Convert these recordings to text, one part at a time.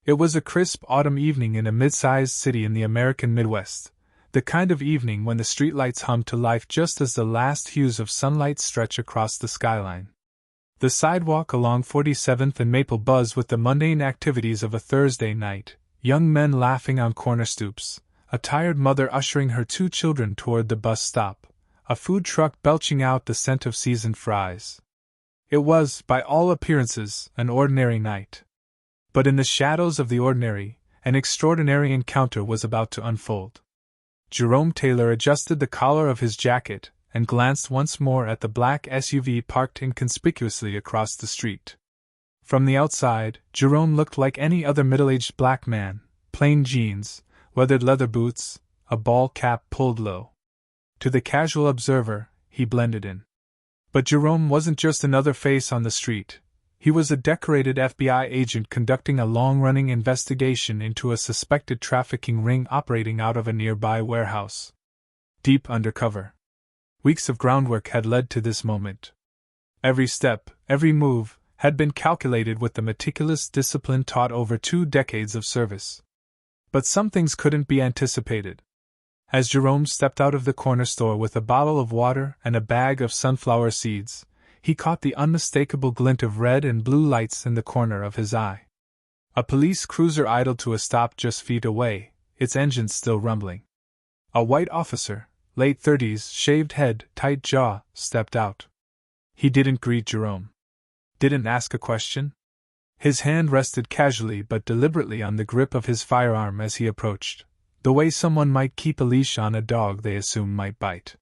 It was a crisp autumn evening in a mid-sized city in the American Midwest, the kind of evening when the streetlights hum to life just as the last hues of sunlight stretch across the skyline. The sidewalk along 47th and Maple buzzed with the mundane activities of a Thursday night, young men laughing on corner stoops, a tired mother ushering her 2 children toward the bus stop, a food truck belching out the scent of seasoned fries. It was, by all appearances, an ordinary night. But in the shadows of the ordinary, an extraordinary encounter was about to unfold. Jerome Taylor adjusted the collar of his jacket and glanced once more at the black SUV parked inconspicuously across the street. From the outside, Jerome looked like any other middle-aged black man, plain jeans, weathered leather boots, a ball cap pulled low. To the casual observer, he blended in. But Jerome wasn't just another face on the street. He was a decorated FBI agent conducting a long-running investigation into a suspected trafficking ring operating out of a nearby warehouse. Deep undercover. Weeks of groundwork had led to this moment. Every step, every move, had been calculated with the meticulous discipline taught over 2 decades of service. But some things couldn't be anticipated. As Jerome stepped out of the corner store with a bottle of water and a bag of sunflower seeds, he caught the unmistakable glint of red and blue lights in the corner of his eye. A police cruiser idled to a stop just feet away, its engine still rumbling. A white officer, late 30s, shaved head, tight jaw, stepped out. He didn't greet Jerome. Didn't ask a question. His hand rested casually but deliberately on the grip of his firearm as he approached, the way someone might keep a leash on a dog they assume might bite.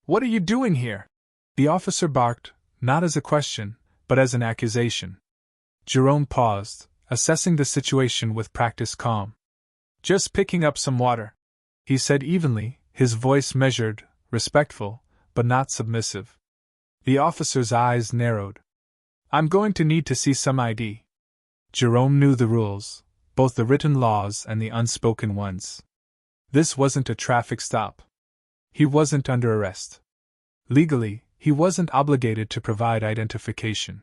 "What are you doing here?" the officer barked, not as a question, but as an accusation. Jerome paused, assessing the situation with practiced calm. "Just picking up some water," he said evenly, his voice measured, respectful, but not submissive. The officer's eyes narrowed. "I'm going to need to see some ID." Jerome knew the rules, both the written laws and the unspoken ones. This wasn't a traffic stop. He wasn't under arrest. Legally, he wasn't obligated to provide identification.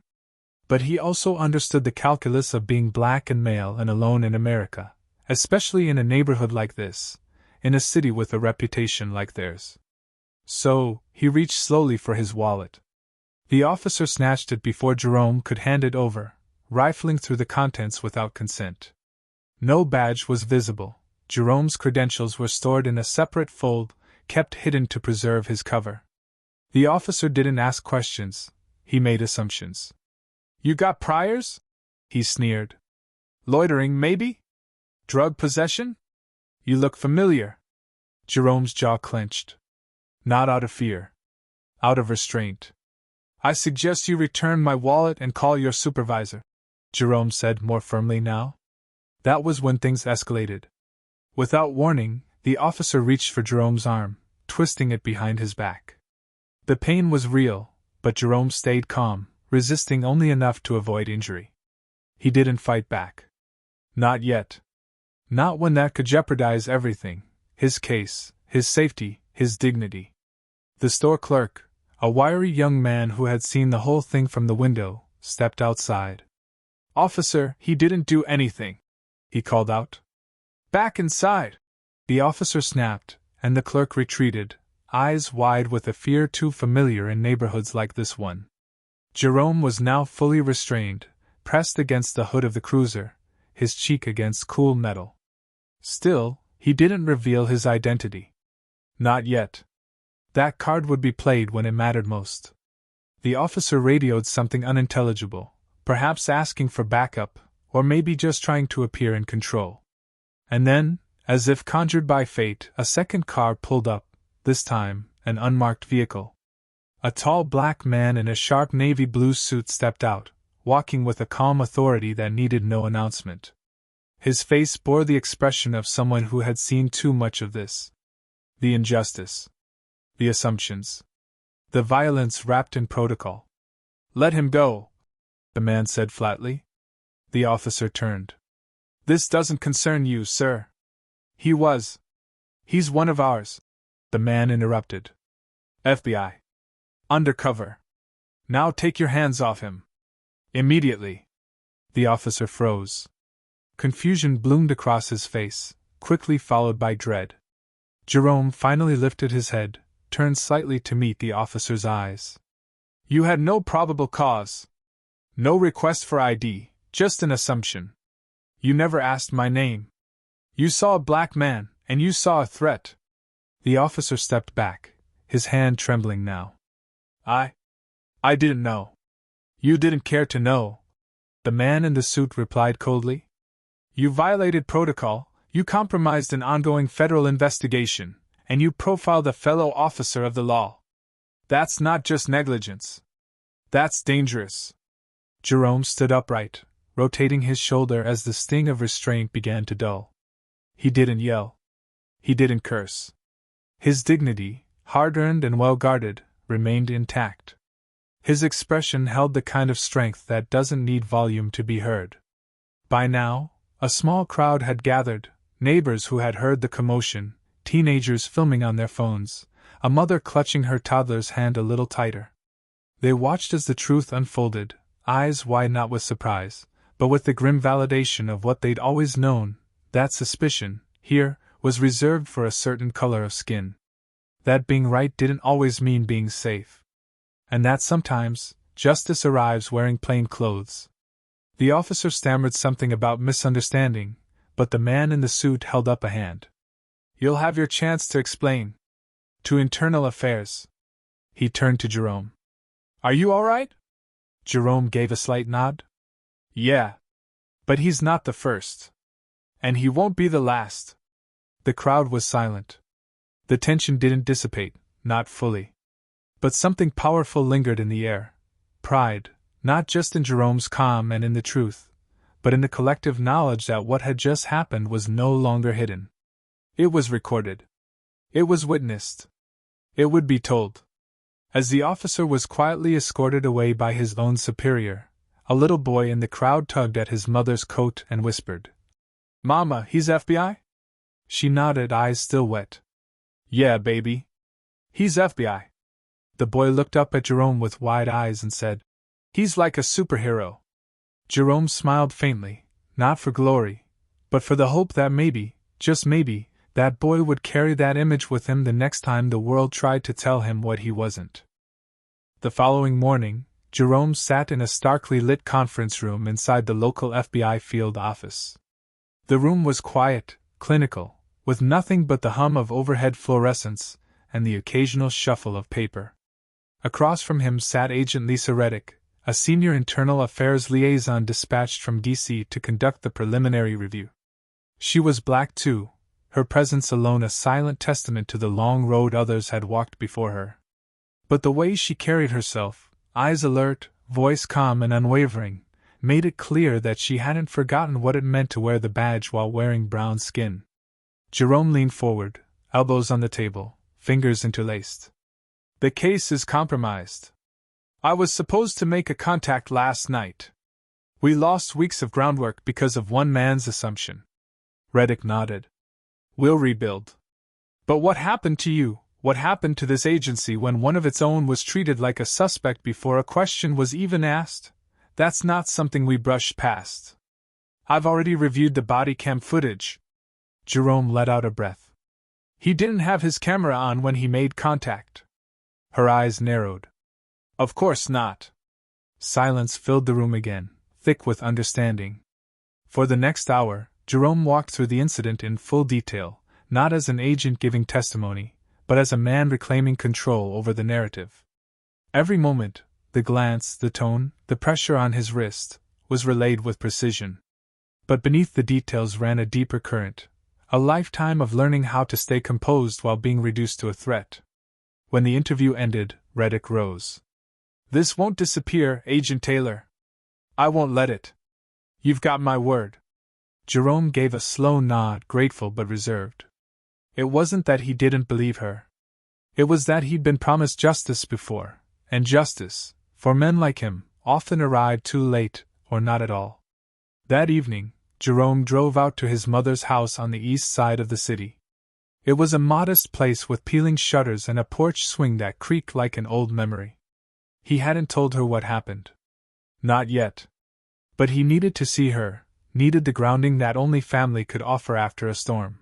But he also understood the calculus of being black and male and alone in America, especially in a neighborhood like this, in a city with a reputation like theirs. So, he reached slowly for his wallet. The officer snatched it before Jerome could hand it over, rifling through the contents without consent. No badge was visible. Jerome's credentials were stored in a separate fold, kept hidden to preserve his cover. The officer didn't ask questions, he made assumptions. "You got priors?" he sneered. "Loitering, maybe? Drug possession? You look familiar." Jerome's jaw clenched. Not out of fear. Out of restraint. "I suggest you return my wallet and call your supervisor," Jerome said more firmly now. That was when things escalated. Without warning, the officer reached for Jerome's arm, twisting it behind his back. The pain was real, but Jerome stayed calm, resisting only enough to avoid injury. He didn't fight back. Not yet. Not when that could jeopardize everything: his case, his safety, his dignity. The store clerk, a wiry young man who had seen the whole thing from the window, stepped outside. "Officer, he didn't do anything," he called out. "Back inside!" The officer snapped, and the clerk retreated, eyes wide with a fear too familiar in neighborhoods like this one. Jerome was now fully restrained, pressed against the hood of the cruiser, his cheek against cool metal. Still, he didn't reveal his identity. Not yet. That card would be played when it mattered most. The officer radioed something unintelligible, perhaps asking for backup, or maybe just trying to appear in control. And then, as if conjured by fate, a second car pulled up, this time, an unmarked vehicle. A tall black man in a sharp navy blue suit stepped out, walking with a calm authority that needed no announcement. His face bore the expression of someone who had seen too much of this. The injustice. The assumptions. The violence wrapped in protocol. "Let him go," the man said flatly. The officer turned. "This doesn't concern you, sir." He's one of ours," the man interrupted. "FBI. Undercover. Now take your hands off him. Immediately." The officer froze. Confusion bloomed across his face, quickly followed by dread. Jerome finally lifted his head, turned slightly to meet the officer's eyes. You had no probable cause. No request for ID, just an assumption. You never asked my name. You saw a black man, and you saw a threat. The officer stepped back, his hand trembling now. I didn't know. You didn't care to know. The man in the suit replied coldly. You violated protocol, you compromised an ongoing federal investigation, and you profiled a fellow officer of the law. That's not just negligence. That's dangerous. Jerome stood upright, rotating his shoulder as the sting of restraint began to dull. He didn't yell. He didn't curse. His dignity, hard-earned and well-guarded, remained intact. His expression held the kind of strength that doesn't need volume to be heard. By now, a small crowd had gathered, neighbors who had heard the commotion, teenagers filming on their phones, a mother clutching her toddler's hand a little tighter. They watched as the truth unfolded, eyes wide not with surprise, but with the grim validation of what they'd always known, that suspicion, here, was reserved for a certain color of skin. That being right didn't always mean being safe. And that sometimes, justice arrives wearing plain clothes. The officer stammered something about misunderstanding, but the man in the suit held up a hand. You'll have your chance to explain. To Internal Affairs. He turned to Jerome. Are you all right? Jerome gave a slight nod. Yeah. But he's not the first. And he won't be the last. The crowd was silent. The tension didn't dissipate, not fully. But something powerful lingered in the air. Pride, not just in Jerome's calm and in the truth, but in the collective knowledge that what had just happened was no longer hidden. It was recorded. It was witnessed. It would be told. As the officer was quietly escorted away by his own superior, a little boy in the crowd tugged at his mother's coat and whispered, Mama, he's FBI? She nodded, eyes still wet. Yeah, baby. He's FBI. The boy looked up at Jerome with wide eyes and said, He's like a superhero. Jerome smiled faintly, not for glory, but for the hope that maybe, just maybe, that boy would carry that image with him the next time the world tried to tell him what he wasn't. The following morning, Jerome sat in a starkly lit conference room inside the local FBI field office. The room was quiet, clinical, with nothing but the hum of overhead fluorescents and the occasional shuffle of paper. Across from him sat Agent Lisa Reddick, a senior internal affairs liaison dispatched from D.C. to conduct the preliminary review. She was black too, her presence alone a silent testament to the long road others had walked before her. But the way she carried herself, eyes alert, voice calm and unwavering, made it clear that she hadn't forgotten what it meant to wear the badge while wearing brown skin. Jerome leaned forward, elbows on the table, fingers interlaced. The case is compromised. I was supposed to make a contact last night. We lost weeks of groundwork because of one man's assumption. Reddick nodded. We'll rebuild. But what happened to you? What happened to this agency when one of its own was treated like a suspect before a question was even asked? That's not something we brush past. I've already reviewed the body cam footage. Jerome let out a breath. He didn't have his camera on when he made contact. Her eyes narrowed. Of course not. Silence filled the room again, thick with understanding. For the next hour, Jerome walked through the incident in full detail, not as an agent giving testimony, but as a man reclaiming control over the narrative. Every moment, the glance, the tone, the pressure on his wrist, was relayed with precision. But beneath the details ran a deeper current, a lifetime of learning how to stay composed while being reduced to a threat. When the interview ended, Reddick rose. This won't disappear, Agent Taylor. I won't let it. You've got my word. Jerome gave a slow nod, grateful but reserved. It wasn't that he didn't believe her. It was that he'd been promised justice before, and justice, for men like him, often arrived too late, or not at all. That evening, Jerome drove out to his mother's house on the east side of the city. It was a modest place with peeling shutters and a porch swing that creaked like an old memory. He hadn't told her what happened. Not yet. But he needed to see her, needed the grounding that only family could offer after a storm.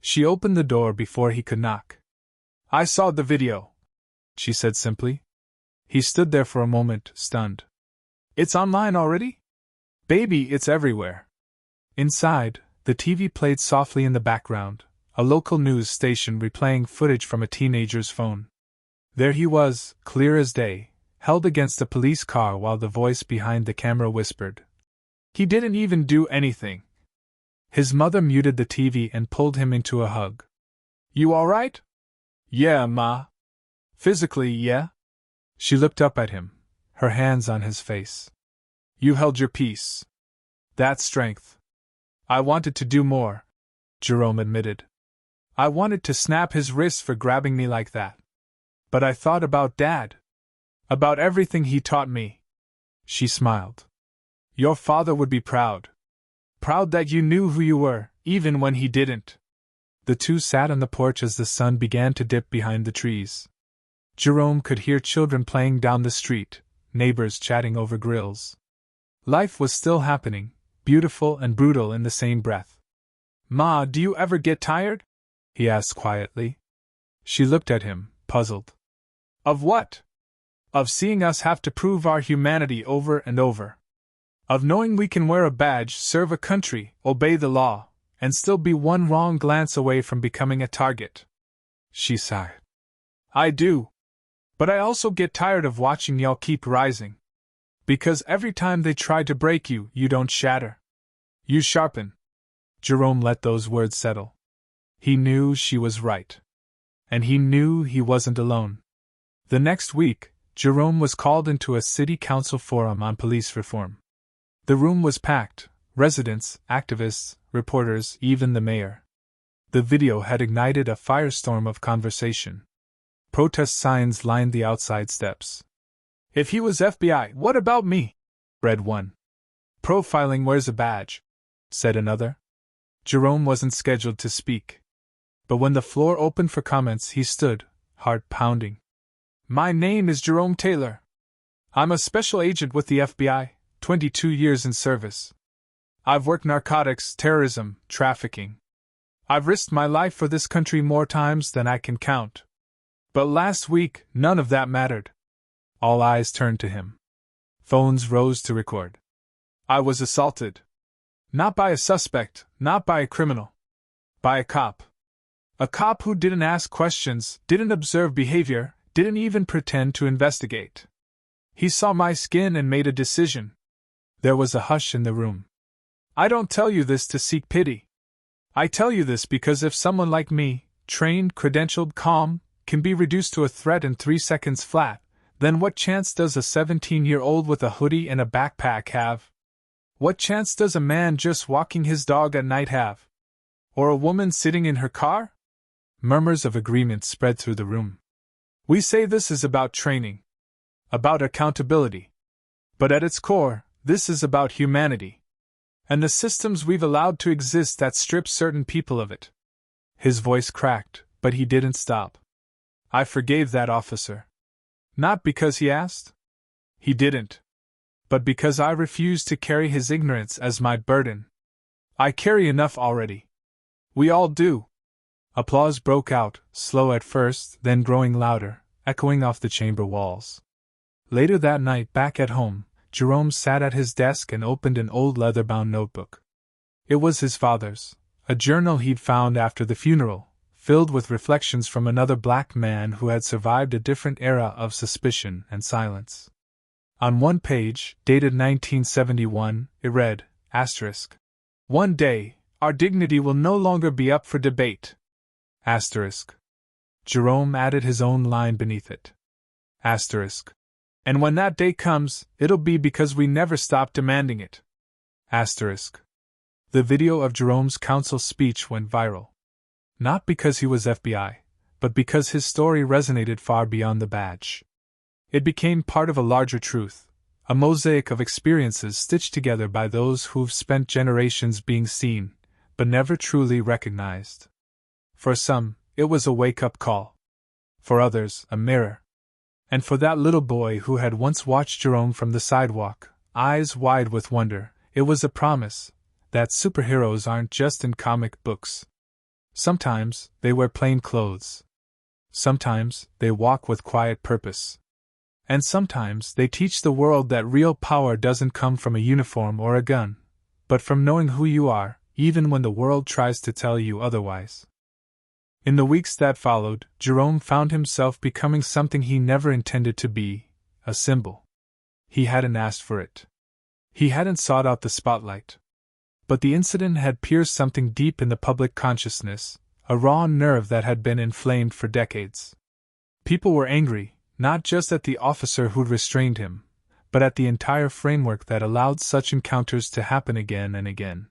She opened the door before he could knock. "I saw the video," she said simply. He stood there for a moment, stunned. "It's online already?" "Baby, it's everywhere." Inside, the TV played softly in the background, a local news station replaying footage from a teenager's phone. There he was, clear as day, held against a police car while the voice behind the camera whispered, "He didn't even do anything." His mother muted the TV and pulled him into a hug. "You all right?" "Yeah, Ma." "Physically, yeah?" She looked up at him, her hands on his face. "You held your peace. That's strength." "I wanted to do more," Jerome admitted. "I wanted to snap his wrists for grabbing me like that. But I thought about Dad. About everything he taught me." She smiled. "Your father would be proud. Proud that you knew who you were, even when he didn't." The two sat on the porch as the sun began to dip behind the trees. Jerome could hear children playing down the street, neighbors chatting over grills. Life was still happening, beautiful and brutal in the same breath. "Ma, do you ever get tired?" he asked quietly. She looked at him, puzzled. "Of what?" "Of seeing us have to prove our humanity over and over. Of knowing we can wear a badge, serve a country, obey the law, and still be one wrong glance away from becoming a target." She sighed. "I do. But I also get tired of watching y'all keep rising. Because every time they try to break you, you don't shatter. You sharpen." Jerome let those words settle. He knew she was right. And he knew he wasn't alone. The next week, Jerome was called into a city council forum on police reform. The room was packed, residents, activists, reporters, even the mayor. The video had ignited a firestorm of conversation. Protest signs lined the outside steps. "If he was FBI, what about me?" read one. "Profiling wears a badge," said another. Jerome wasn't scheduled to speak. But when the floor opened for comments, he stood, heart pounding. "My name is Jerome Taylor. I'm a special agent with the FBI, 22 years in service. I've worked narcotics, terrorism, trafficking. I've risked my life for this country more times than I can count. But last week, none of that mattered." All eyes turned to him. Phones rose to record. "I was assaulted. Not by a suspect, not by a criminal. By a cop. A cop who didn't ask questions, didn't observe behavior, didn't even pretend to investigate. He saw my skin and made a decision." There was a hush in the room. "I don't tell you this to seek pity. I tell you this because if someone like me, trained, credentialed, calm, can be reduced to a threat in 3 seconds flat, then what chance does a 17-year-old with a hoodie and a backpack have? What chance does a man just walking his dog at night have? Or a woman sitting in her car?" Murmurs of agreement spread through the room. "We say this is about training. About accountability. But at its core, this is about humanity. And the systems we've allowed to exist that strip certain people of it." His voice cracked, but he didn't stop. "I forgave that officer. Not because he asked. He didn't. But because I refused to carry his ignorance as my burden. I carry enough already. We all do." Applause broke out, slow at first, then growing louder, echoing off the chamber walls. Later that night, back at home, Jerome sat at his desk and opened an old leather-bound notebook. It was his father's, a journal he'd found after the funeral, filled with reflections from another black man who had survived a different era of suspicion and silence. On one page, dated 1971, it read, *, "One day, our dignity will no longer be up for debate." *. Jerome added his own line beneath it. *. "And when that day comes, it'll be because we never stopped demanding it." The video of Jerome's council speech went viral. Not because he was FBI, but because his story resonated far beyond the badge. It became part of a larger truth, a mosaic of experiences stitched together by those who've spent generations being seen, but never truly recognized. For some, it was a wake-up call. For others, a mirror. And for that little boy who had once watched Jerome from the sidewalk, eyes wide with wonder, it was a promise, that superheroes aren't just in comic books. Sometimes they wear plain clothes. Sometimes they walk with quiet purpose. And sometimes they teach the world that real power doesn't come from a uniform or a gun, but from knowing who you are, even when the world tries to tell you otherwise. In the weeks that followed, Jerome found himself becoming something he never intended to be, a symbol. He hadn't asked for it. He hadn't sought out the spotlight. But the incident had pierced something deep in the public consciousness, a raw nerve that had been inflamed for decades. People were angry, not just at the officer who'd restrained him, but at the entire framework that allowed such encounters to happen again and again.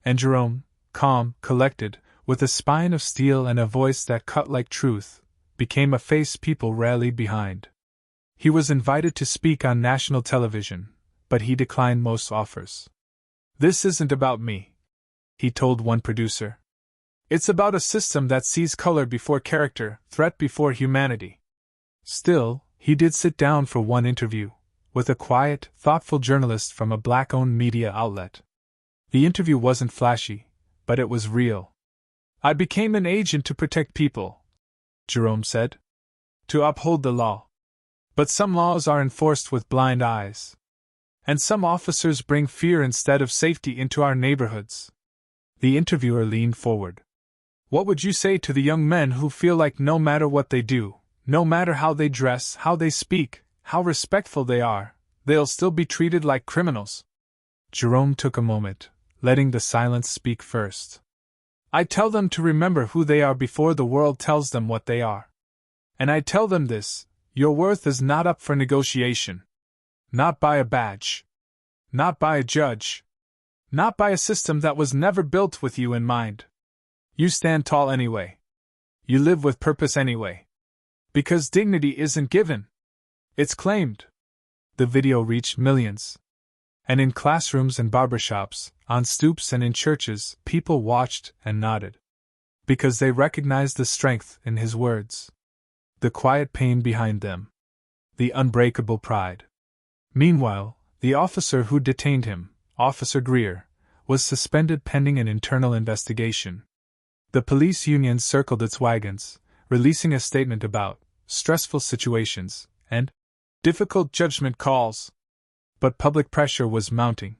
And Jerome, calm, collected, with a spine of steel and a voice that cut like truth, became a face people rallied behind. He was invited to speak on national television, but he declined most offers. "This isn't about me," he told one producer. "It's about a system that sees color before character, threat before humanity." Still, he did sit down for one interview, with a quiet, thoughtful journalist from a black-owned media outlet. The interview wasn't flashy, but it was real. "I became an agent to protect people," Jerome said. "To uphold the law. But some laws are enforced with blind eyes. And some officers bring fear instead of safety into our neighborhoods." The interviewer leaned forward. "What would you say to the young men who feel like no matter what they do, no matter how they dress, how they speak, how respectful they are, they'll still be treated like criminals?" Jerome took a moment, letting the silence speak first. "I tell them to remember who they are before the world tells them what they are. And I tell them this: your worth is not up for negotiation. Not by a badge. Not by a judge. Not by a system that was never built with you in mind. You stand tall anyway. You live with purpose anyway. Because dignity isn't given. It's claimed." The video reached millions. And in classrooms and barbershops, on stoops and in churches, people watched and nodded. Because they recognized the strength in his words. The quiet pain behind them. The unbreakable pride. Meanwhile, the officer who detained him, Officer Greer, was suspended pending an internal investigation. The police union circled its wagons, releasing a statement about stressful situations and difficult judgment calls. But public pressure was mounting.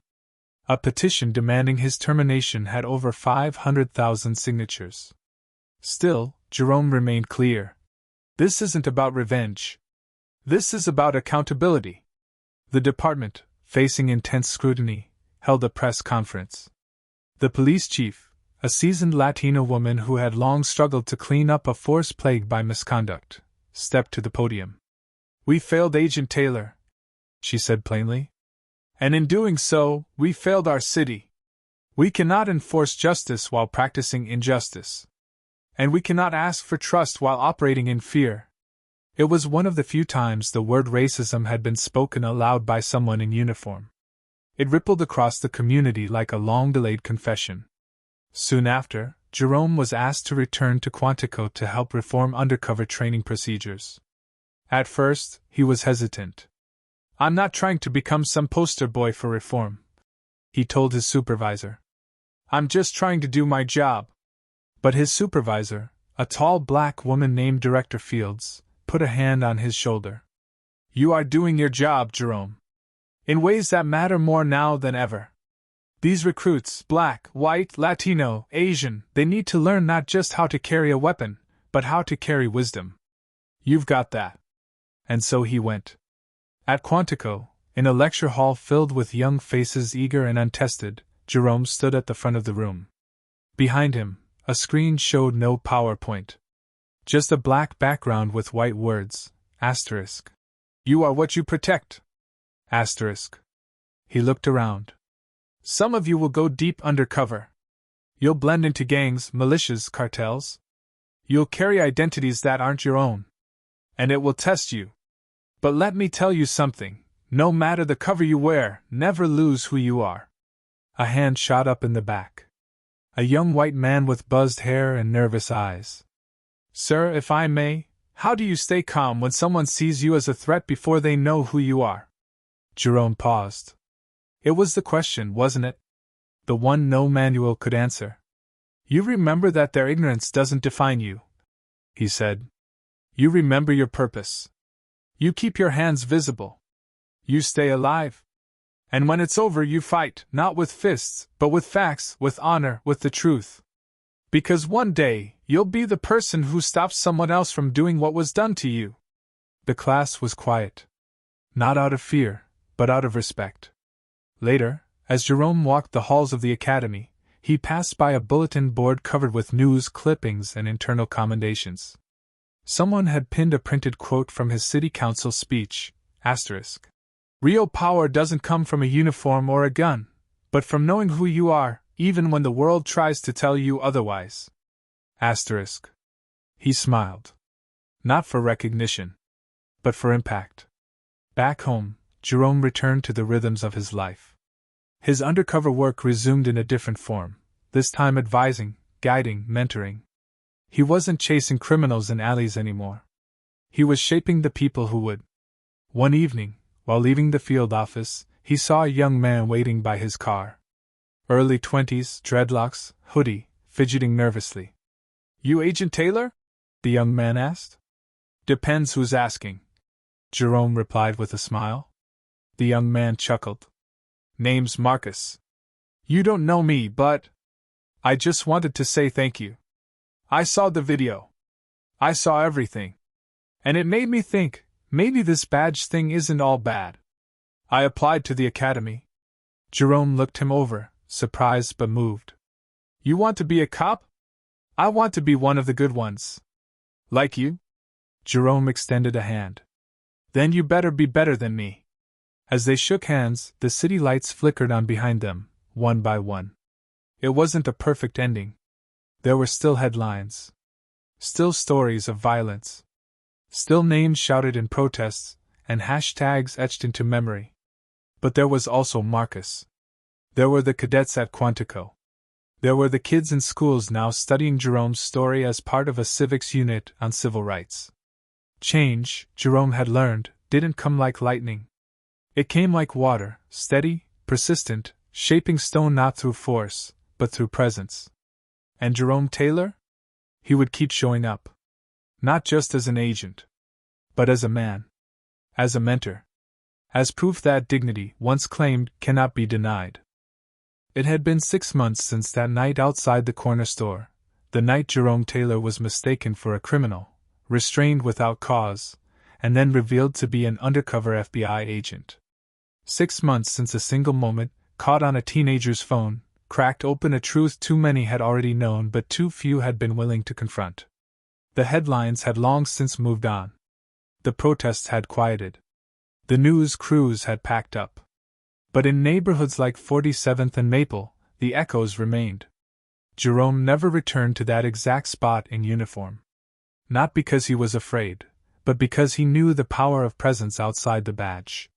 A petition demanding his termination had over 500,000 signatures. Still, Jerome remained clear. This isn't about revenge. This is about accountability. The department, facing intense scrutiny, held a press conference. The police chief, a seasoned Latina woman who had long struggled to clean up a force plagued by misconduct, stepped to the podium. "We failed Agent Taylor," she said plainly. "And in doing so, we failed our city. We cannot enforce justice while practicing injustice. And we cannot ask for trust while operating in fear." It was one of the few times the word racism had been spoken aloud by someone in uniform. It rippled across the community like a long-delayed confession. Soon after, Jerome was asked to return to Quantico to help reform undercover training procedures. At first, he was hesitant. "I'm not trying to become some poster boy for reform," he told his supervisor. "I'm just trying to do my job." But his supervisor, a tall black woman named Director Fields, put a hand on his shoulder. "You are doing your job, Jerome. In ways that matter more now than ever. These recruits, black, white, Latino, Asian, they need to learn not just how to carry a weapon, but how to carry wisdom. You've got that." And so he went. At Quantico, in a lecture hall filled with young faces eager and untested, Jerome stood at the front of the room. Behind him, a screen showed no PowerPoint. Just a black background with white words, asterisk. "You are what you protect." Asterisk. He looked around. "Some of you will go deep undercover. You'll blend into gangs, militias, cartels. You'll carry identities that aren't your own. And it will test you. But let me tell you something, no matter the cover you wear, never lose who you are." A hand shot up in the back. A young white man with buzzed hair and nervous eyes. "Sir, if I may, how do you stay calm when someone sees you as a threat before they know who you are?" Jerome paused. It was the question, wasn't it? The one no manual could answer. You remember that their ignorance doesn't define you, he said. You remember your purpose. You keep your hands visible. You stay alive. And when it's over, you fight, not with fists, but with facts, with honor, with the truth. Because one day, you'll be the person who stops someone else from doing what was done to you. The class was quiet. Not out of fear, but out of respect. Later, as Jerome walked the halls of the academy, he passed by a bulletin board covered with news clippings and internal commendations. Someone had pinned a printed quote from his city council speech, asterisk. Real power doesn't come from a uniform or a gun, but from knowing who you are, even when the world tries to tell you otherwise. Asterisk. He smiled. Not for recognition, but for impact. Back home, Jerome returned to the rhythms of his life. His undercover work resumed in a different form, this time advising, guiding, mentoring. He wasn't chasing criminals in alleys anymore. He was shaping the people who would. One evening, while leaving the field office, he saw a young man waiting by his car. Early 20s, dreadlocks, hoodie, fidgeting nervously. You Agent Taylor? The young man asked. Depends who's asking, Jerome replied with a smile. The young man chuckled. Name's Marcus. You don't know me, but I just wanted to say thank you. I saw the video. I saw everything. And it made me think, maybe this badge thing isn't all bad. I applied to the academy. Jerome looked him over, surprised but moved. You want to be a cop? I want to be one of the good ones. Like you? Jerome extended a hand. Then you better be better than me. As they shook hands, the city lights flickered on behind them, one by one. It wasn't a perfect ending. There were still headlines. Still stories of violence. Still names shouted in protests, and hashtags etched into memory. But there was also Marcus. There were the cadets at Quantico. There were the kids in schools now studying Jerome's story as part of a civics unit on civil rights. Change, Jerome had learned, didn't come like lightning. It came like water, steady, persistent, shaping stone not through force, but through presence. And Jerome Taylor? He would keep showing up. Not just as an agent, but as a man. As a mentor. As proof that dignity, once claimed, cannot be denied. It had been 6 months since that night outside the corner store, the night Jerome Taylor was mistaken for a criminal, restrained without cause, and then revealed to be an undercover FBI agent. 6 months since a single moment, caught on a teenager's phone, cracked open a truth too many had already known but too few had been willing to confront. The headlines had long since moved on. The protests had quieted. The news crews had packed up. But in neighborhoods like 47th and Maple, the echoes remained. Jerome never returned to that exact spot in uniform. Not because he was afraid, but because he knew the power of presence outside the badge.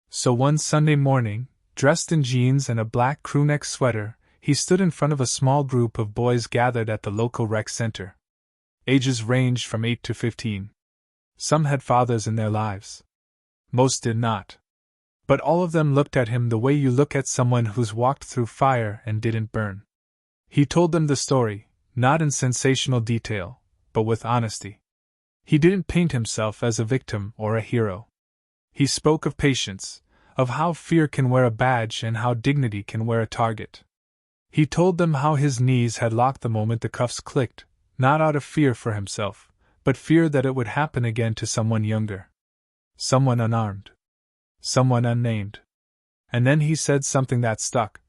So one Sunday morning, dressed in jeans and a black crewneck sweater, he stood in front of a small group of boys gathered at the local rec center. Ages ranged from 8 to 15. Some had fathers in their lives. Most did not. But all of them looked at him the way you look at someone who's walked through fire and didn't burn. He told them the story, not in sensational detail, but with honesty. He didn't paint himself as a victim or a hero. He spoke of patience, of how fear can wear a badge and how dignity can wear a target. He told them how his knees had locked the moment the cuffs clicked, not out of fear for himself, but fear that it would happen again to someone younger. Someone unarmed. Someone unnamed. And then he said something that stuck.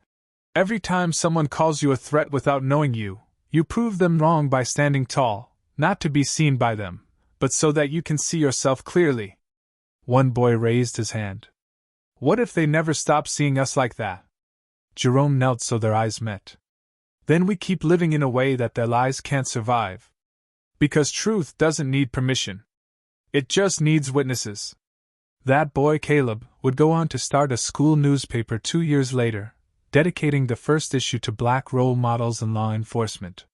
Every time someone calls you a threat without knowing you, you prove them wrong by standing tall, not to be seen by them, but so that you can see yourself clearly. One boy raised his hand. What if they never stop seeing us like that? Jerome knelt so their eyes met. Then we keep living in a way that their lies can't survive. Because truth doesn't need permission. It just needs witnesses. That boy Caleb would go on to start a school newspaper 2 years later, dedicating the first issue to black role models in law enforcement.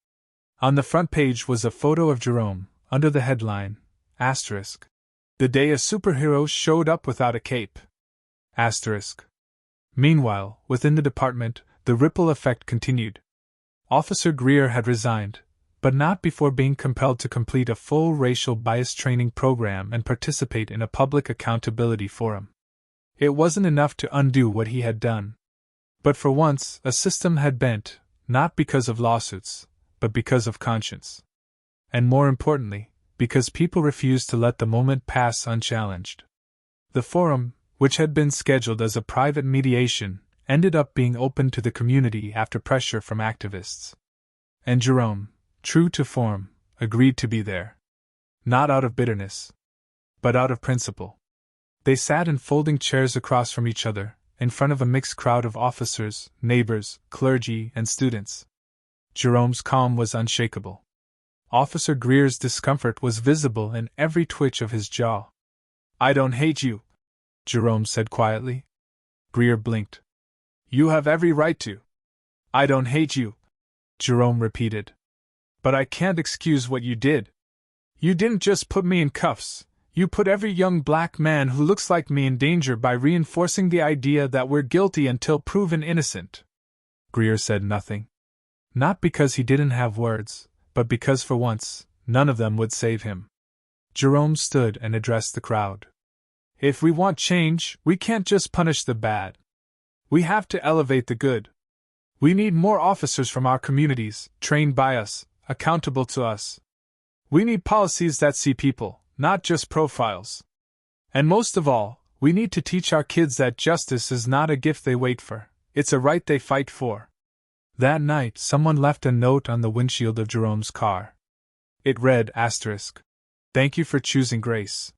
On the front page was a photo of Jerome, under the headline, asterisk, "The day a superhero showed up without a cape." Asterisk. Meanwhile, within the department, The ripple effect continued. Officer Greer had resigned, but not before being compelled to complete a full racial bias training program and participate in a public accountability forum. It wasn't enough to undo what he had done. But for once, a system had bent, not because of lawsuits, but because of conscience. And more importantly, because people refused to let the moment pass unchallenged. The forum, which had been scheduled as a private mediation, ended up being open to the community after pressure from activists. And Jerome, true to form, agreed to be there. Not out of bitterness, but out of principle. They sat in folding chairs across from each other, in front of a mixed crowd of officers, neighbors, clergy, and students. Jerome's calm was unshakable. Officer Greer's discomfort was visible in every twitch of his jaw. "I don't hate you," Jerome said quietly. Greer blinked. "You have every right to." "I don't hate you," Jerome repeated. "But I can't excuse what you did. You didn't just put me in cuffs, you put every young black man who looks like me in danger by reinforcing the idea that we're guilty until proven innocent." Greer said nothing. Not because he didn't have words, but because for once, none of them would save him. Jerome stood and addressed the crowd. "If we want change, we can't just punish the bad. We have to elevate the good. We need more officers from our communities, trained by us, accountable to us. We need policies that see people, not just profiles. And most of all, we need to teach our kids that justice is not a gift they wait for, it's a right they fight for." That night, someone left a note on the windshield of Jerome's car. It read, *, "Thank you for choosing grace.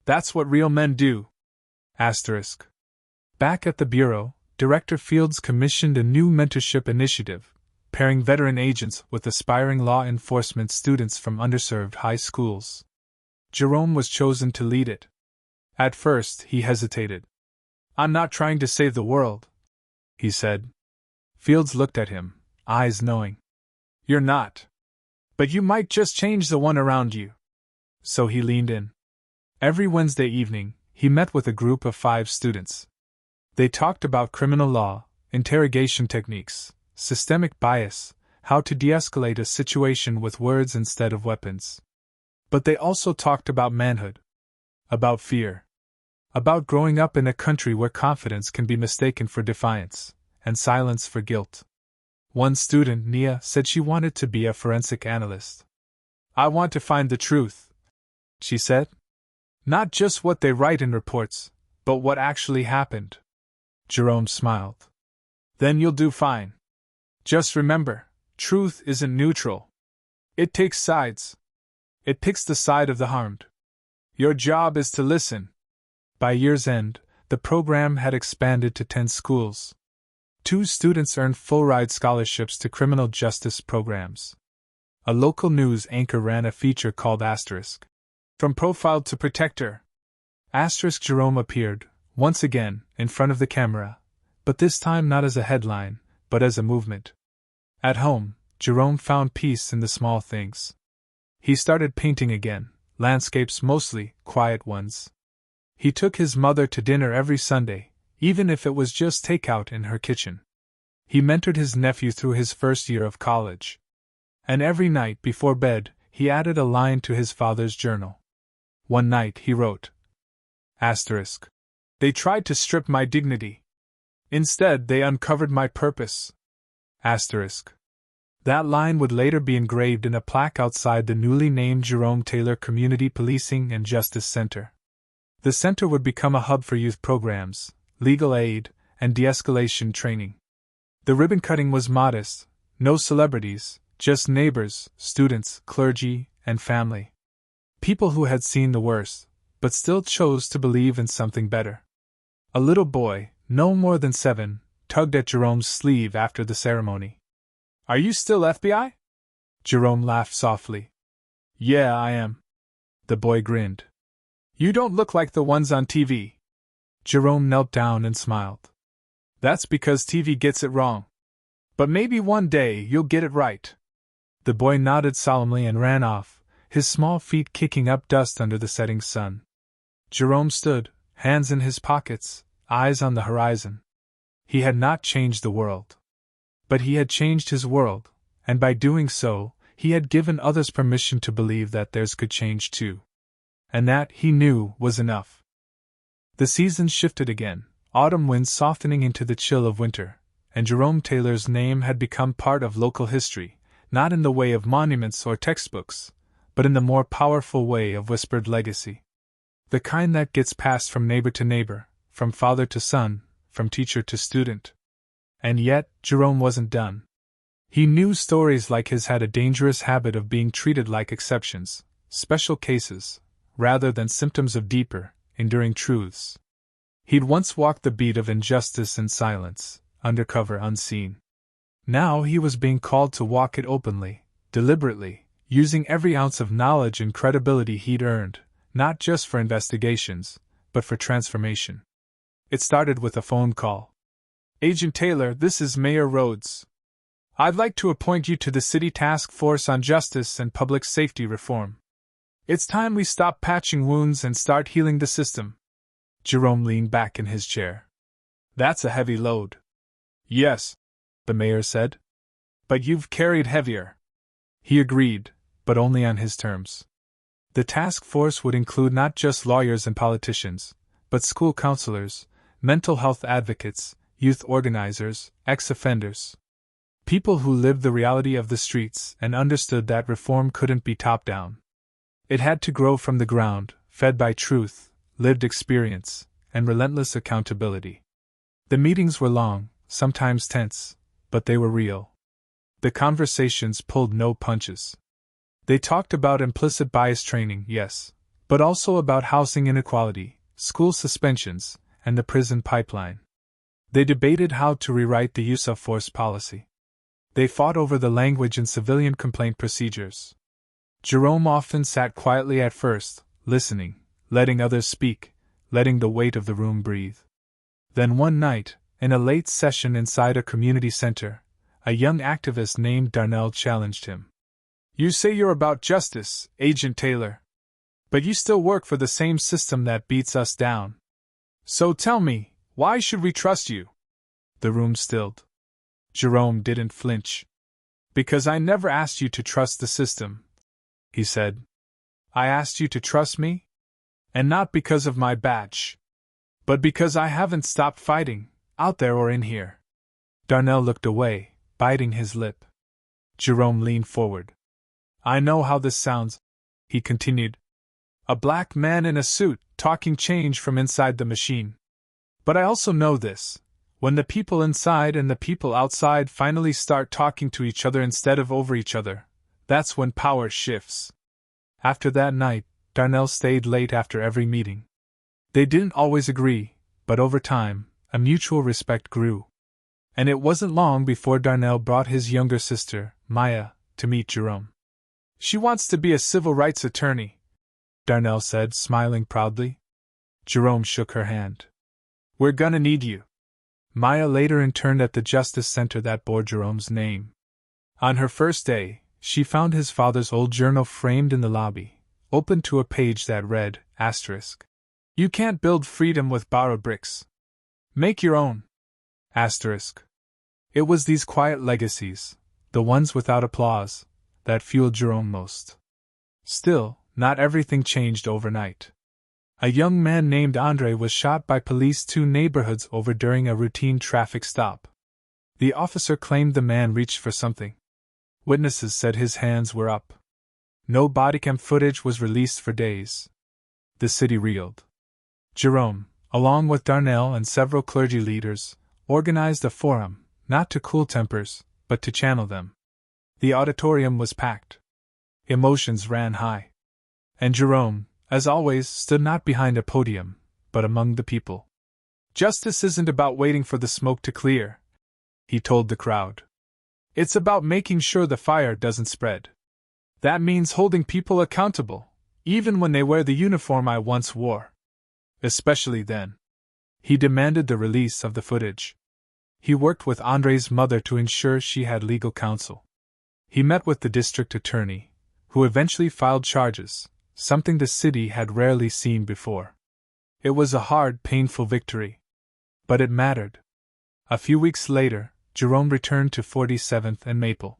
That's what real men do." *. Back at the Bureau, Director Fields commissioned a new mentorship initiative, pairing veteran agents with aspiring law enforcement students from underserved high schools. Jerome was chosen to lead it. At first, he hesitated. "I'm not trying to save the world," he said. Fields looked at him, eyes knowing. "You're not. But you might just change the one around you." So he leaned in. Every Wednesday evening, he met with a group of 5 students. They talked about criminal law, interrogation techniques, systemic bias, how to de-escalate a situation with words instead of weapons. But they also talked about manhood, about fear, about growing up in a country where confidence can be mistaken for defiance, and silence for guilt. One student, Nia, said she wanted to be a forensic analyst. "I want to find the truth," she said. "Not just what they write in reports, but what actually happened." Jerome smiled. "Then you'll do fine. Just remember, truth isn't neutral. It takes sides. It picks the side of the harmed. Your job is to listen." By year's end, the program had expanded to 10 schools. 2 students earned full-ride scholarships to criminal justice programs. A local news anchor ran a feature called *. From Profiled to Protector. * Jerome appeared, once again, in front of the camera, but this time not as a headline, but as a movement. At home, Jerome found peace in the small things. He started painting again, landscapes mostly, quiet ones. He took his mother to dinner every Sunday, even if it was just takeout in her kitchen. He mentored his nephew through his first year of college. And every night before bed, he added a line to his father's journal. One night he wrote, *, "They tried to strip my dignity. Instead, they uncovered my purpose." That line would later be engraved in a plaque outside the newly named Jerome Taylor Community Policing and Justice Center. The center would become a hub for youth programs, legal aid, and de-escalation training. The ribbon cutting was modest, no celebrities, just neighbors, students, clergy, and family. People who had seen the worst, but still chose to believe in something better. A little boy, no more than 7, tugged at Jerome's sleeve after the ceremony. "Are you still FBI?" Jerome laughed softly. "Yeah, I am." The boy grinned. "You don't look like the ones on TV." Jerome knelt down and smiled. "That's because TV gets it wrong. But maybe one day you'll get it right." The boy nodded solemnly and ran off, his small feet kicking up dust under the setting sun. Jerome stood, hands in his pockets, eyes on the horizon. He had not changed the world. But he had changed his world, and by doing so, he had given others permission to believe that theirs could change too. And that, he knew, was enough. The seasons shifted again, autumn winds softening into the chill of winter, and Jerome Taylor's name had become part of local history, not in the way of monuments or textbooks, but in the more powerful way of whispered legacy. The kind that gets passed from neighbor to neighbor, from father to son, from teacher to student. And yet, Jerome wasn't done. He knew stories like his had a dangerous habit of being treated like exceptions, special cases, rather than symptoms of deeper, enduring truths. He'd once walked the beat of injustice in silence, undercover, unseen. Now he was being called to walk it openly, deliberately, using every ounce of knowledge and credibility he'd earned, not just for investigations, but for transformation. It started with a phone call. "Agent Taylor, this is Mayor Rhodes. I'd like to appoint you to the City Task Force on Justice and Public Safety Reform. It's time we stop patching wounds and start healing the system." Jerome leaned back in his chair. "That's a heavy load." "Yes," the mayor said. "But you've carried heavier." He agreed, but only on his terms. The task force would include not just lawyers and politicians, but school counselors, mental health advocates, youth organizers, ex-offenders. People who lived the reality of the streets and understood that reform couldn't be top-down. It had to grow from the ground, fed by truth, lived experience, and relentless accountability. The meetings were long, sometimes tense, but they were real. The conversations pulled no punches. They talked about implicit bias training, yes, but also about housing inequality, school suspensions, and the prison pipeline. They debated how to rewrite the use of force policy. They fought over the language in civilian complaint procedures. Jerome often sat quietly at first, listening, letting others speak, letting the weight of the room breathe. Then one night, in a late session inside a community center, a young activist named Darnell challenged him. "You say you're about justice, Agent Taylor. But you still work for the same system that beats us down. So tell me, why should we trust you?" The room stilled. Jerome didn't flinch. "Because I never asked you to trust the system," he said. "I asked you to trust me? And not because of my badge, but because I haven't stopped fighting, out there or in here." Darnell looked away, biting his lip. Jerome leaned forward. "I know how this sounds," he continued. "A black man in a suit, talking change from inside the machine. But I also know this. When the people inside and the people outside finally start talking to each other instead of over each other, that's when power shifts." After that night, Darnell stayed late after every meeting. They didn't always agree, but over time, a mutual respect grew. And it wasn't long before Darnell brought his younger sister, Maya, to meet Jerome. "She wants to be a civil rights attorney," Darnell said, smiling proudly. Jerome shook her hand. "We're gonna need you." Maya later interned at the Justice Center that bore Jerome's name. On her first day, she found his father's old journal framed in the lobby, open to a page that read, asterisk, "You can't build freedom with borrowed bricks. Make your own." Asterisk. It was these quiet legacies, the ones without applause, that fueled Jerome most. Still, not everything changed overnight. A young man named Andre was shot by police 2 neighborhoods over during a routine traffic stop. The officer claimed the man reached for something. Witnesses said his hands were up. No bodycam footage was released for days. The city reeled. Jerome, along with Darnell and several clergy leaders, organized a forum, not to cool tempers, but to channel them. The auditorium was packed. Emotions ran high. And Jerome, as always, stood not behind a podium, but among the people. "Justice isn't about waiting for the smoke to clear," he told the crowd. "It's about making sure the fire doesn't spread. That means holding people accountable, even when they wear the uniform I once wore. Especially then." He demanded the release of the footage. He worked with Andre's mother to ensure she had legal counsel. He met with the district attorney, who eventually filed charges, something the city had rarely seen before. It was a hard, painful victory. But it mattered. A few weeks later, Jerome returned to 47th and Maple.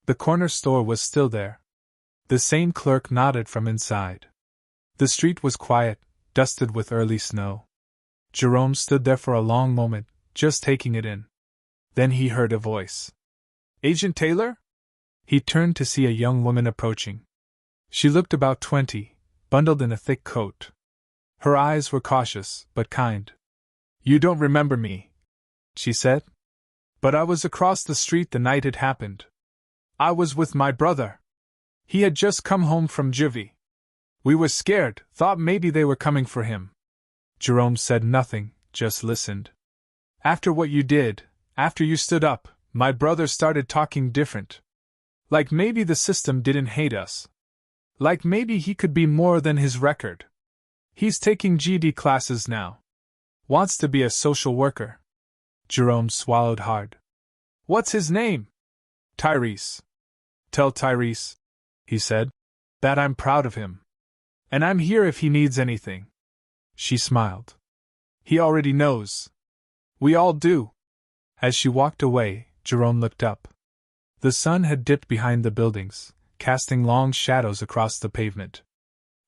The corner store was still there. The same clerk nodded from inside. The street was quiet, dusted with early snow. Jerome stood there for a long moment, just taking it in. Then he heard a voice. "Agent Taylor?" He turned to see a young woman approaching. She looked about 20, bundled in a thick coat. Her eyes were cautious, but kind. "You don't remember me," she said. "But I was across the street the night it happened. I was with my brother. He had just come home from juvie. We were scared, thought maybe they were coming for him." Jerome said nothing, just listened. "After what you did, after you stood up, my brother started talking different. Like maybe the system didn't hate us. Like maybe he could be more than his record. He's taking GD classes now. Wants to be a social worker." Jerome swallowed hard. "What's his name?" "Tyrese." "Tell Tyrese," he said, "that I'm proud of him. And I'm here if he needs anything." She smiled. "He already knows. We all do." As she walked away, Jerome looked up. The sun had dipped behind the buildings, casting long shadows across the pavement.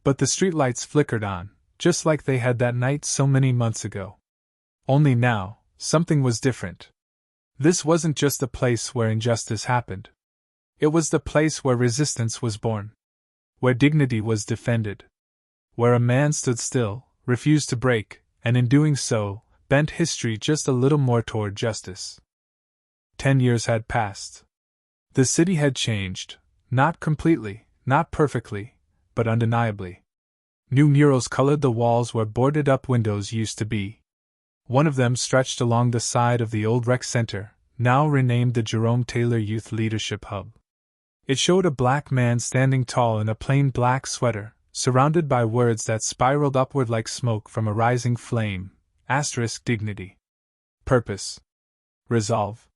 But the streetlights flickered on, just like they had that night so many months ago. Only now, something was different. This wasn't just the place where injustice happened. It was the place where resistance was born. Where dignity was defended. Where a man stood still, refused to break, and in doing so, bent history just a little more toward justice. 10 years had passed. The city had changed, not completely, not perfectly, but undeniably. New murals colored the walls where boarded-up windows used to be. One of them stretched along the side of the old rec center, now renamed the Jerome Taylor Youth Leadership Hub. It showed a black man standing tall in a plain black sweater, surrounded by words that spiraled upward like smoke from a rising flame. * dignity. Purpose. Resolve.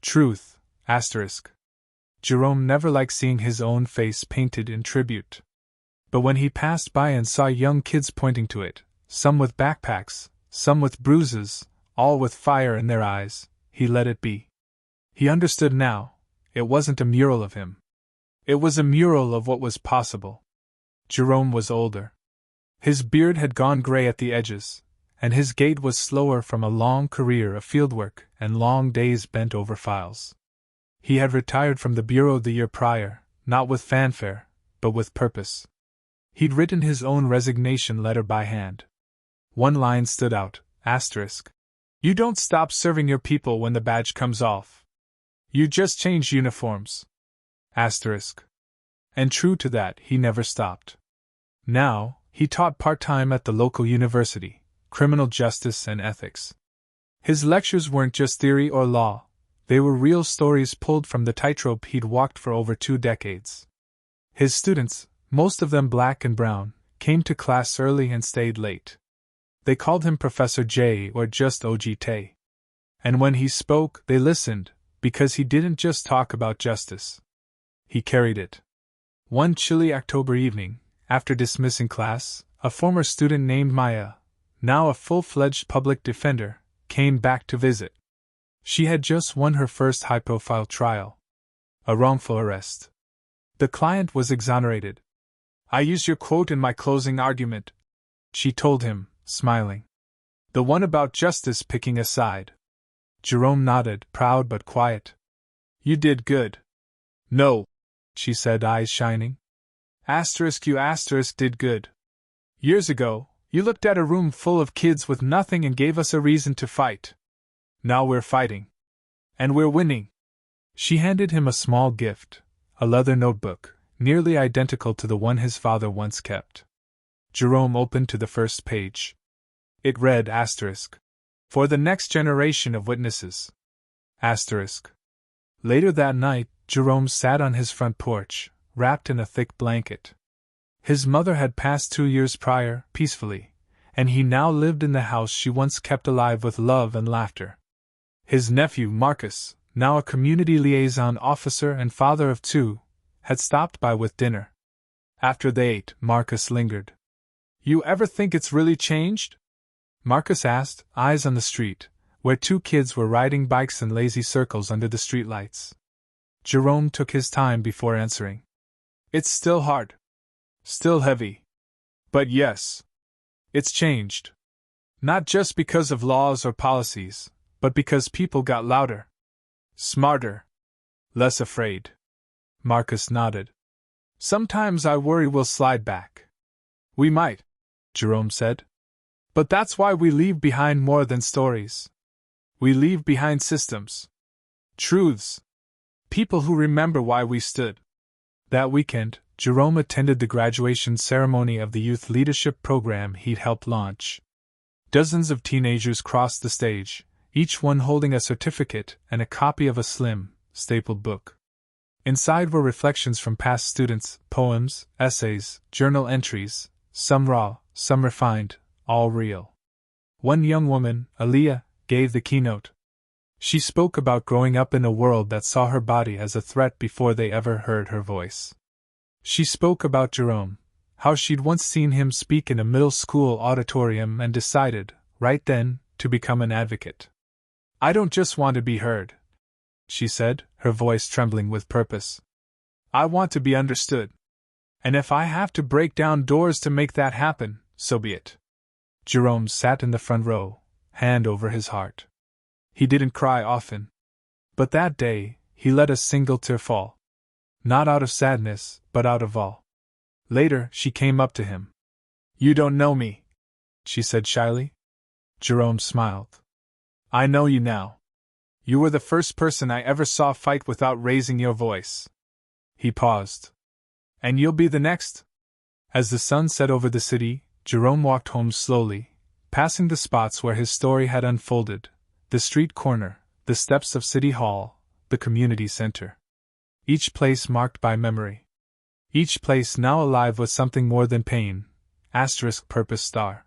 Truth. *. Jerome never liked seeing his own face painted in tribute. But when he passed by and saw young kids pointing to it, some with backpacks, some with bruises, all with fire in their eyes, he let it be. He understood now, it wasn't a mural of him. It was a mural of what was possible. Jerome was older. His beard had gone gray at the edges, and his gait was slower from a long career of fieldwork and long days bent over files. He had retired from the bureau the year prior, not with fanfare, but with purpose. He'd written his own resignation letter by hand. One line stood out, *. You don't stop serving your people when the badge comes off. You just change uniforms. *. And true to that, he never stopped. Now, he taught part-time at the local university, criminal justice and ethics. His lectures weren't just theory or law, they were real stories pulled from the tightrope he'd walked for over 2 decades. His students, most of them black and brown, came to class early and stayed late. They called him Professor J or just OG Tay. And when he spoke, they listened, because he didn't just talk about justice. He carried it. One chilly October evening, after dismissing class, a former student named Maya, now a full-fledged public defender, came back to visit. She had just won her first high-profile trial. A wrongful arrest. The client was exonerated. "I used your quote in my closing argument," she told him, smiling. "The one about justice picking a side." Jerome nodded, proud but quiet. "You did good." "No," she said, eyes shining. You did good. Years ago, you looked at a room full of kids with nothing and gave us a reason to fight. Now we're fighting. And we're winning." She handed him a small gift, a leather notebook, nearly identical to the one his father once kept. Jerome opened to the first page. It read *. For the next generation of witnesses. *. Later that night, Jerome sat on his front porch, wrapped in a thick blanket. His mother had passed 2 years prior, peacefully, and he now lived in the house she once kept alive with love and laughter. His nephew, Marcus, now a community liaison officer and father of 2, had stopped by with dinner. After they ate, Marcus lingered. "You ever think it's really changed?" Marcus asked, eyes on the street, where two kids were riding bikes in lazy circles under the streetlights. Jerome took his time before answering. It's still hard. Still heavy. But yes. It's changed. Not just because of laws or policies, but because people got louder. Smarter. Less afraid. Marcus nodded. Sometimes I worry we'll slide back. We might, Jerome said. But that's why we leave behind more than stories. We leave behind systems. Truths. People who remember why we stood. That weekend, Jerome attended the graduation ceremony of the youth leadership program he'd helped launch. Dozens of teenagers crossed the stage, each one holding a certificate and a copy of a slim, stapled book. Inside were reflections from past students, poems, essays, journal entries, some raw, some refined, all real. One young woman, Aaliyah, gave the keynote. She spoke about growing up in a world that saw her body as a threat before they ever heard her voice. She spoke about Jerome, how she'd once seen him speak in a middle school auditorium and decided, right then, to become an advocate. I don't just want to be heard, she said, her voice trembling with purpose. I want to be understood. And if I have to break down doors to make that happen, so be it. Jerome sat in the front row, hand over his heart. He didn't cry often. But that day, he let a single tear fall. Not out of sadness, but out of awe. Later, she came up to him. You don't know me, she said shyly. Jerome smiled. I know you now. You were the first person I ever saw fight without raising your voice. He paused. And you'll be the next? As the sun set over the city, Jerome walked home slowly, passing the spots where his story had unfolded, the street corner, the steps of City Hall, the community center. Each place marked by memory. Each place now alive with something more than pain, *purpose star.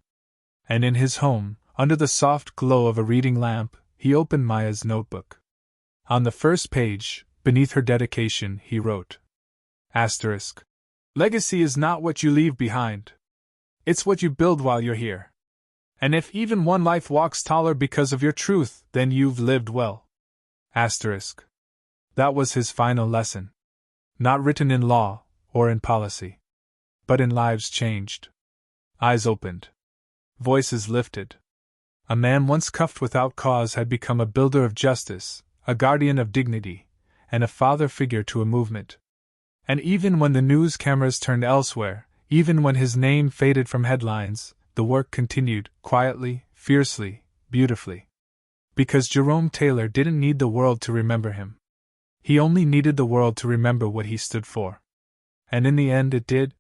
And in his home, under the soft glow of a reading lamp, he opened Maya's notebook. On the first page, beneath her dedication, he wrote, Legacy is not what you leave behind. It's what you build while you're here. And if even one life walks taller because of your truth, then you've lived well. That was his final lesson. Not written in law, or in policy. But in lives changed. Eyes opened. Voices lifted. A man once cuffed without cause had become a builder of justice, a guardian of dignity, and a father figure to a movement. And even when the news cameras turned elsewhere, even when his name faded from headlines, the work continued, quietly, fiercely, beautifully. Because Jerome Taylor didn't need the world to remember him. He only needed the world to remember what he stood for. And in the end it did.